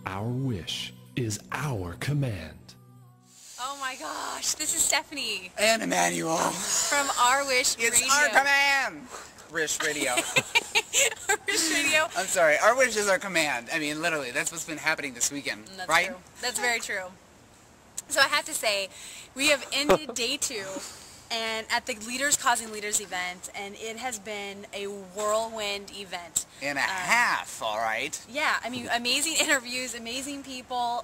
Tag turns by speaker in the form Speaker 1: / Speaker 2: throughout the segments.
Speaker 1: Our wish is our command.
Speaker 2: Oh my gosh, this is Stephanie.
Speaker 3: And Emmanuel.
Speaker 2: From Our Wish Radio.
Speaker 3: It's our command. Wish Radio.
Speaker 2: Our Wish Radio.
Speaker 3: I'm sorry, our wish is our command. I mean, literally, that's what's been happening this weekend,
Speaker 2: That's
Speaker 3: right?
Speaker 2: True. That's very true. So I have to say, we have ended day 2 and at the Leaders Causing Leaders event, and it has been a whirlwind event.
Speaker 3: And a half, all right.
Speaker 2: Yeah, I mean, amazing interviews, amazing people.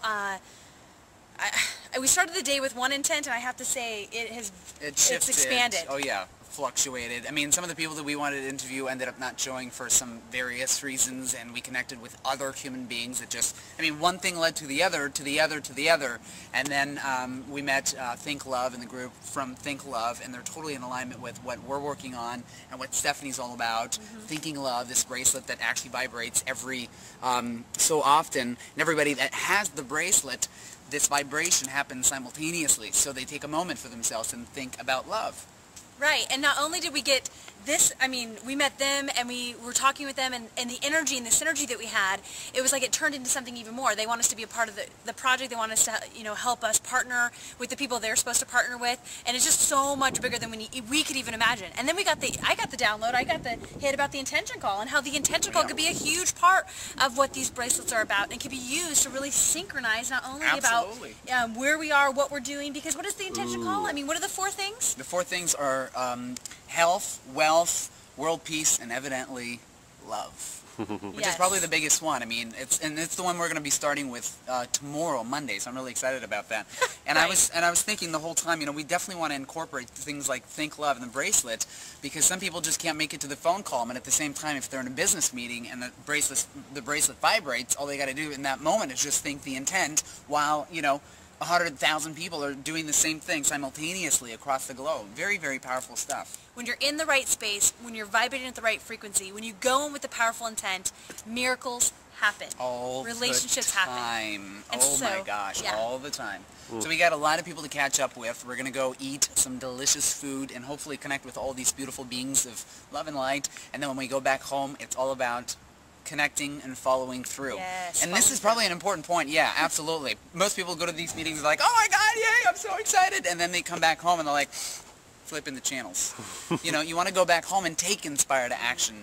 Speaker 2: We started the day with one intent, and I have to say, it's expanded.
Speaker 3: Oh yeah, fluctuated. I mean, some of the people that we wanted to interview ended up not showing for some various reasons, and we connected with other human beings that just, I mean, one thing led to the other, to the other, to the other, and then we met Think Love and the group from Think Love, and they're totally in alignment with what we're working on and what Stephanie's all about. Thinking Love, this bracelet that actually vibrates every so often, and everybody that has the bracelet, this vibration happens simultaneously, so they take a moment for themselves and think about love.
Speaker 2: Right, and not only did we get this, I mean, we met them and we were talking with them, and the energy and the synergy that we had, it was like it turned into something even more. They want us to be a part of the project. They want us to, you know, help us partner with the people they're supposed to partner with, and it's just so much bigger than we could even imagine. And then I got the download, I got the hit about the intention call, and how the intention call could be a huge part of what these bracelets are about, and could be used to really synchronize not only about where we are, what we're doing, because what is the intention call? I mean, what are the 4 things?
Speaker 3: The 4 things are health, wealth, world peace, and evidently love. Which is probably the biggest one. I mean, it's the one we're going to be starting with tomorrow, Monday. So I'm really excited about that. And I was thinking the whole time, you know, we definitely want to incorporate things like Think Love and the bracelet, because some people just can't make it to the phone call. And at the same time, if they're in a business meeting and the bracelet vibrates, all they got to do in that moment is just think the intent, while, you know, 100,000 people are doing the same thing simultaneously across the globe. Very, very powerful stuff.
Speaker 2: When you're in the right space, when you're vibrating at the right frequency, when you go in with the powerful intent, miracles happen.
Speaker 3: All
Speaker 2: relationships
Speaker 3: the time.
Speaker 2: happen. And
Speaker 3: oh my gosh, all the time. So we got a lot of people to catch up with. We're going to go eat some delicious food and hopefully connect with all these beautiful beings of love and light. And then when we go back home, it's all about connecting and following through.
Speaker 2: Yes,
Speaker 3: and this is probably an important point. Yeah, absolutely. Most people go to these meetings and are like, oh my God, yay, I'm so excited. And then they come back home and they're like, flipping the channels. You know, you want to go back home and take inspired action.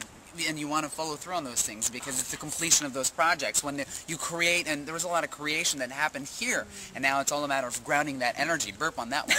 Speaker 3: And you want to follow through on those things, because it's the completion of those projects. When you create, and there was a lot of creation that happened here, and now it's all a matter of grounding that energy. Burp on that one.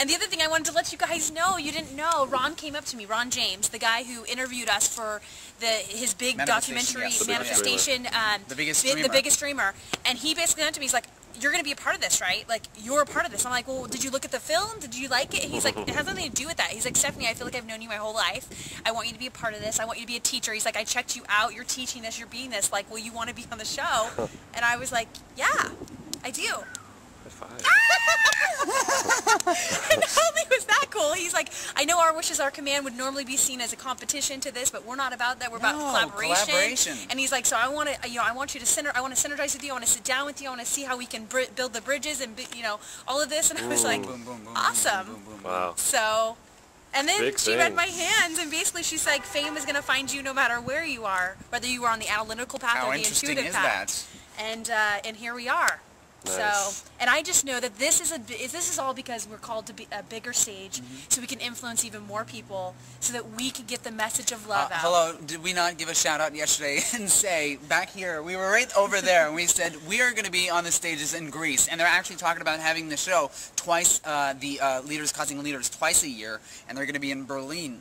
Speaker 2: And the other thing I wanted to let you guys know, you didn't know, Ron came up to me, Ron James, the guy who interviewed us for his big documentary, Manifestation,
Speaker 3: the biggest
Speaker 2: streamer, and he basically went to me, he's like, you're going to be a part of this, right? Like, you're a part of this. I'm like, well, did you look at the film? Did you like it? He's like, it has nothing to do with that. He's like, Stephanie, I feel like I've known you my whole life. I want you to be a part of this. I want you to be a teacher. He's like, I checked you out. You're teaching this. You're being this. Like, will you want to be on the show? And I was like, yeah, I do. And not only was that cool, he's like, I know Our Wish is Our Command would normally be seen as a competition to this, but we're not about that. We're about collaboration. And he's like, so I want to, you know, I want you to I want to synergize with you. I want to sit down with you. I want to see how we can build the bridges and, you know, all of this. And I was like, awesome.
Speaker 4: Wow.
Speaker 2: So, and then she read my hands, and basically she's like, fame is going to find you no matter where you are, whether you are on the analytical path or the intuitive path. And here we are.
Speaker 4: Nice.
Speaker 2: So, and I just know that this is all because we're called to be a bigger stage, so we can influence even more people, so that we can get the message of love out.
Speaker 3: Hello, did we not give a shout out yesterday and say, back here, we were right over there, and we said, we are going to be on the stages in Greece, and they're actually talking about having the show twice, the Leaders Causing Leaders, twice a year, and they're going to be in Berlin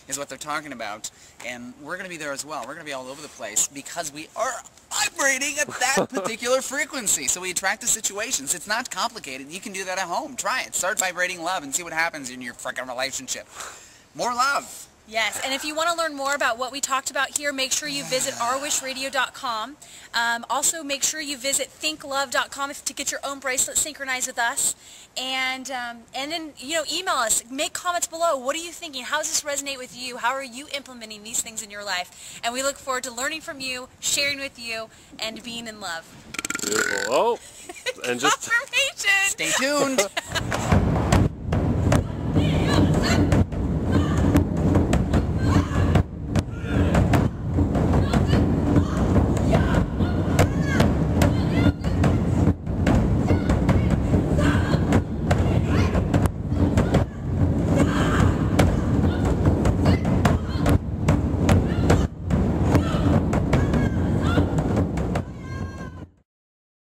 Speaker 3: is what they're talking about, and we're going to be there as well. We're going to be all over the place, because we are vibrating at that particular frequency, so we attract the situations. It's not complicated. You can do that at home. Try it. Start vibrating love and see what happens in your freaking relationship. More love.
Speaker 2: Yes, and if you want to learn more about what we talked about here, make sure you visit ourwishradio.com. Also, make sure you visit thinklove.com to get your own bracelet synchronized with us. And then, you know, email us. Make comments below. What are you thinking? How does this resonate with you? How are you implementing these things in your life? And we look forward to learning from you, sharing with you, and being in love.
Speaker 4: Beautiful. Oh, and just
Speaker 2: confirmation.
Speaker 3: Stay tuned.